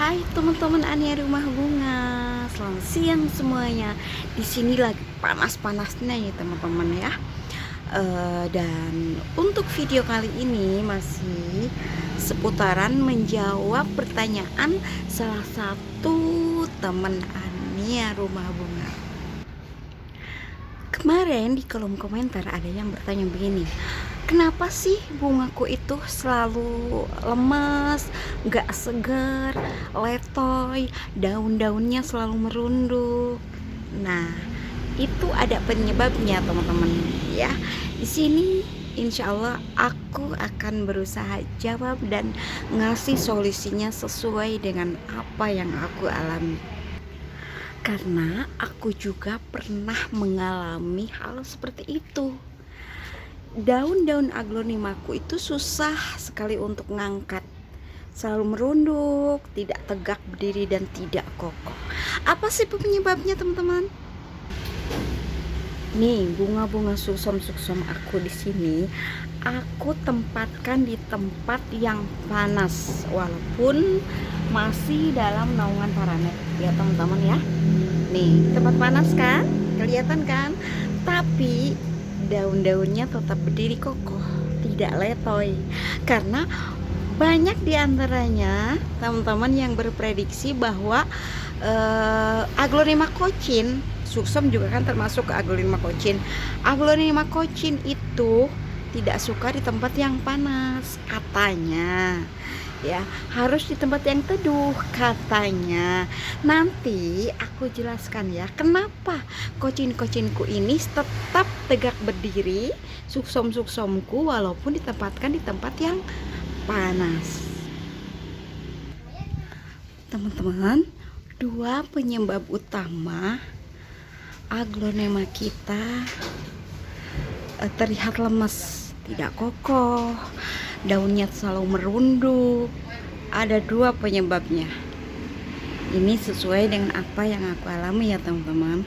Hai teman-teman Ania Rumah Bunga, selamat siang semuanya. Di sini lagi panas-panasnya ya teman-teman ya. Dan untuk video kali ini masih seputaran menjawab pertanyaan salah satu teman Ania Rumah Bunga. Kemarin di kolom komentar ada yang bertanya begini, kenapa sih bungaku itu selalu lemas, gak segar, letoy, daun-daunnya selalu merunduk? Nah, itu ada penyebabnya teman-teman ya. Di sini insya Allah aku akan berusaha jawab dan ngasih solusinya sesuai dengan apa yang aku alami. Karena aku juga pernah mengalami hal seperti itu. Daun-daun aglonimaku itu susah sekali untuk ngangkat, selalu merunduk, tidak tegak berdiri dan tidak kokoh. Apa sih penyebabnya teman-teman? Nih bunga-bunga suksom aku di sini aku tempatkan di tempat yang panas walaupun masih dalam naungan paranet ya teman-teman ya. Nih tempat panas kan, kelihatan kan, tapi daun-daunnya tetap berdiri kokoh, tidak letoy. Karena banyak diantaranya teman-teman yang berprediksi bahwa Aglonema Cochin, Suksom juga kan termasuk ke Aglonema Cochin. Aglonema Cochin itu tidak suka di tempat yang panas katanya ya, harus di tempat yang teduh katanya. Nanti aku jelaskan ya kenapa kocin-kocinku ini tetap tegak berdiri, suksom-suksomku walaupun ditempatkan di tempat yang panas. Teman-teman, dua penyebab utama aglonema kita terlihat lemas, tidak kokoh, daunnya selalu merunduk. Ada dua penyebabnya. Ini sesuai dengan apa yang aku alami ya teman-teman.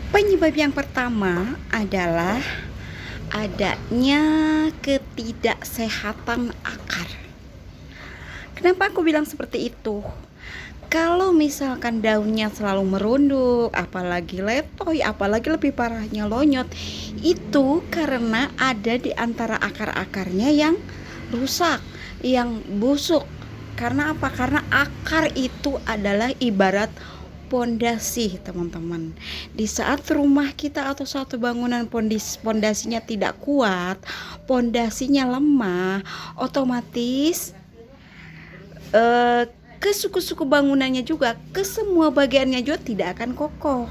Penyebab yang pertama adalah adanya ketidaksehatan akar. Kenapa aku bilang seperti itu? Kalau misalkan daunnya selalu merunduk, apalagi letoy, apalagi lebih parahnya lonyot, itu karena ada di antara akar-akarnya yang rusak, yang busuk. Karena apa? Karena akar itu adalah ibarat pondasi teman-teman. Di saat rumah kita atau suatu bangunan pondasinya tidak kuat, pondasinya lemah, otomatis ke suku-suku bangunannya juga, ke semua bagiannya juga tidak akan kokoh,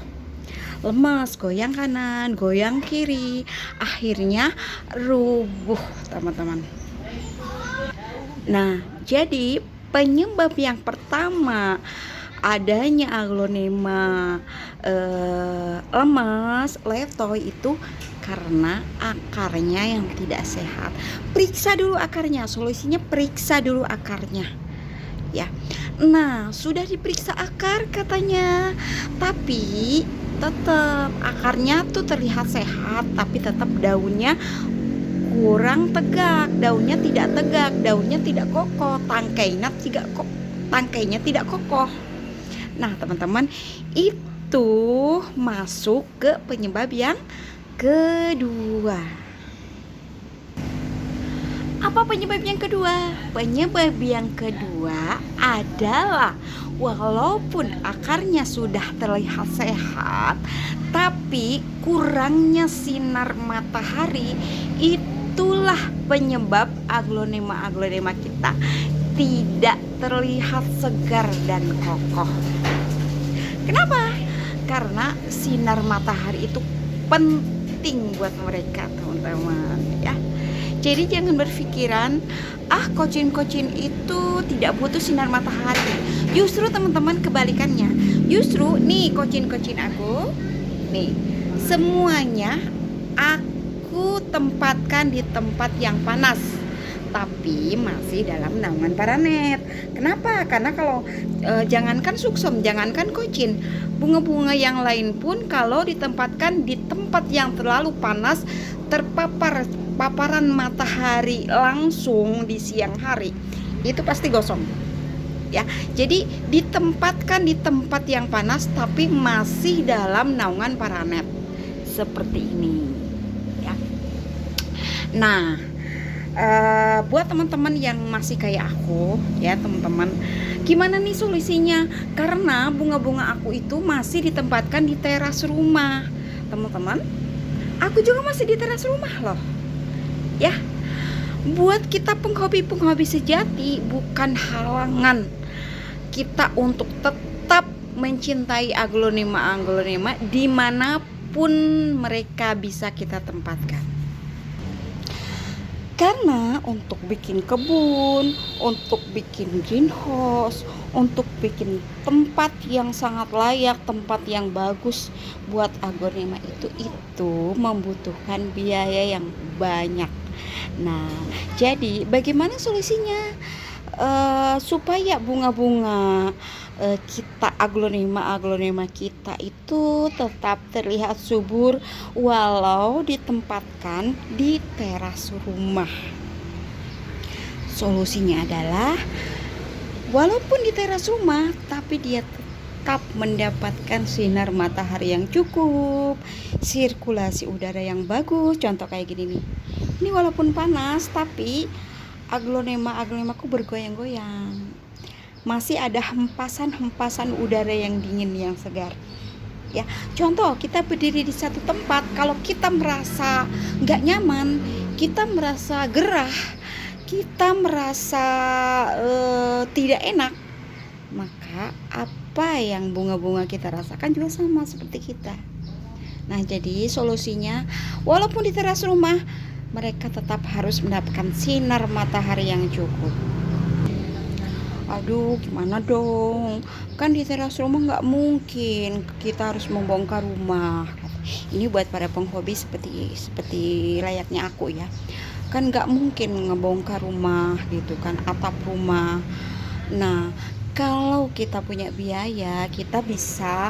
lemas, goyang kanan, goyang kiri, akhirnya rubuh teman-teman. Nah, jadi penyebab yang pertama adanya aglonema lemas, letoy itu karena akarnya yang tidak sehat. Periksa dulu akarnya, solusinya periksa dulu akarnya ya. Nah, sudah diperiksa akar katanya, tapi tetap akarnya tuh terlihat sehat, tapi tetap daunnya kurang tegak, daunnya tidak tegak, daunnya tidak kokoh, tangkainya tidak kokoh. Nah, teman-teman, itu masuk ke penyebab yang kedua. Apa penyebab yang kedua? Penyebab yang kedua adalah walaupun akarnya sudah terlihat sehat, tapi kurangnya sinar matahari, itulah penyebab aglonema kita tidak terlihat segar dan kokoh. Kenapa? Karena sinar matahari itu penting buat mereka teman-teman ya. Jadi jangan berpikiran kocin-kocin itu tidak butuh sinar matahari. Justru teman-teman kebalikannya. Justru nih kocin-kocin aku nih, semuanya aku tempatkan di tempat yang panas, tapi masih dalam naungan paranet. Kenapa? Karena kalau jangankan suksom, jangankan kocin, bunga-bunga yang lain pun kalau ditempatkan di tempat yang terlalu panas, terpapar paparan matahari langsung di siang hari, itu pasti gosong. ya. Jadi ditempatkan di tempat yang panas tapi masih dalam naungan paranet seperti ini ya. Nah, buat teman-teman yang masih kayak aku ya teman-teman, gimana nih solusinya? Karena bunga-bunga aku itu masih ditempatkan di teras rumah teman-teman. Aku juga masih di teras rumah loh ya. Buat kita penghobi sejati bukan halangan kita untuk tetap mencintai aglonema dimanapun mereka bisa kita tempatkan. Karena untuk bikin kebun, untuk bikin greenhouse, untuk bikin tempat yang sangat layak, tempat yang bagus buat aglonema itu membutuhkan biaya yang banyak. Nah, jadi bagaimana solusinya supaya bunga-bunga kita aglonema kita itu tetap terlihat subur walau ditempatkan di teras rumah? Solusinya adalah walaupun di teras rumah tapi dia tetap mendapatkan sinar matahari yang cukup, sirkulasi udara yang bagus. Contoh kayak gini nih, ini walaupun panas tapi aglonemaku bergoyang-goyang, masih ada hempasan udara yang dingin yang segar ya. Contoh, kita berdiri di satu tempat, kalau kita merasa nggak nyaman, kita merasa gerah, kita merasa tidak enak, maka apa yang bunga-bunga kita rasakan juga sama seperti kita. Nah, jadi solusinya walaupun di teras rumah, mereka tetap harus mendapatkan sinar matahari yang cukup. Aduh, gimana dong? Kan di teras rumah nggak mungkin kita harus membongkar rumah. Ini buat para penghobi seperti layaknya aku ya. Kan nggak mungkin ngebongkar rumah gitu kan, atap rumah. Nah, kalau kita punya biaya, kita bisa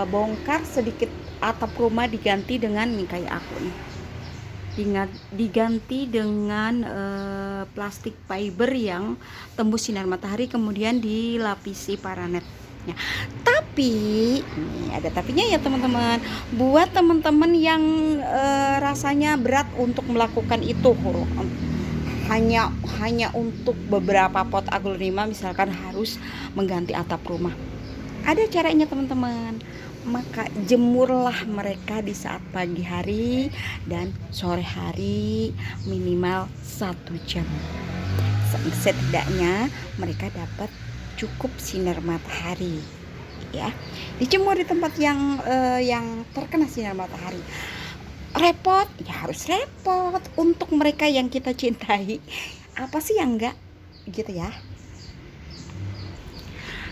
bongkar sedikit atap rumah, diganti dengan nih kayak aku nih. Diganti dengan plastik fiber yang tembus sinar matahari, kemudian dilapisi paranetnya. Tapi ini ada tapinya ya teman-teman. Buat teman-teman yang rasanya berat untuk melakukan itu, hanya untuk beberapa pot aglonema misalkan harus mengganti atap rumah, ada caranya teman-teman. Maka jemurlah mereka di saat pagi hari dan sore hari minimal 1 jam. Setidaknya mereka dapat cukup sinar matahari ya. Dijemur di tempat yang terkena sinar matahari. Repot? Ya harus repot. Untuk mereka yang kita cintai, apa sih yang enggak gitu ya.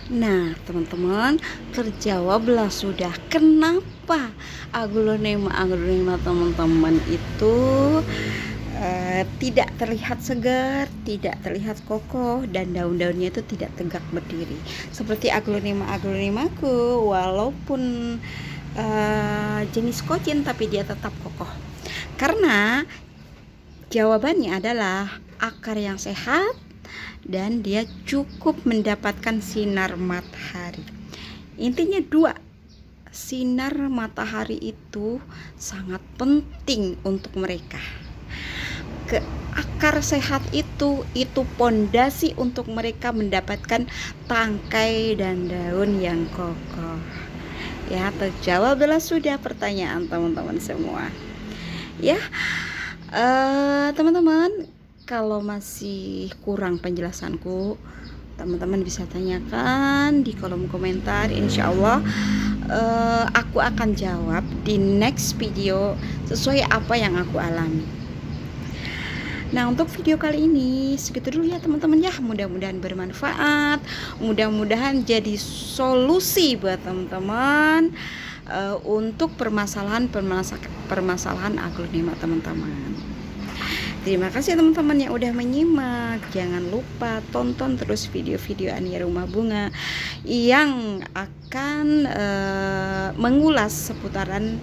Nah teman-teman, terjawablah sudah kenapa aglonema teman-teman itu tidak terlihat segar, tidak terlihat kokoh, dan daun-daunnya itu tidak tegak berdiri seperti aglonemaku. Walaupun jenis kocin tapi dia tetap kokoh, karena jawabannya adalah akar yang sehat dan dia cukup mendapatkan sinar matahari. Intinya 2, sinar matahari itu sangat penting untuk mereka. Akar sehat itu pondasi untuk mereka mendapatkan tangkai dan daun yang kokoh. Ya, terjawablah sudah pertanyaan teman-teman semua. Ya, teman-teman, kalau masih kurang penjelasanku, teman-teman bisa tanyakan di kolom komentar. Insya Allah aku akan jawab di next video sesuai apa yang aku alami. Nah, untuk video kali ini segitu dulu ya teman-teman ya. Mudah-mudahan bermanfaat, mudah-mudahan jadi solusi buat teman-teman untuk permasalahan aglonema teman-teman. Terima kasih teman-teman yang udah menyimak. Jangan lupa tonton terus video-video Ania Rumah Bunga yang akan mengulas seputaran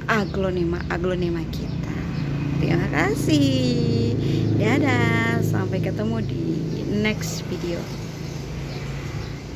aglonema kita. Terima kasih. Dadah, sampai ketemu di next video.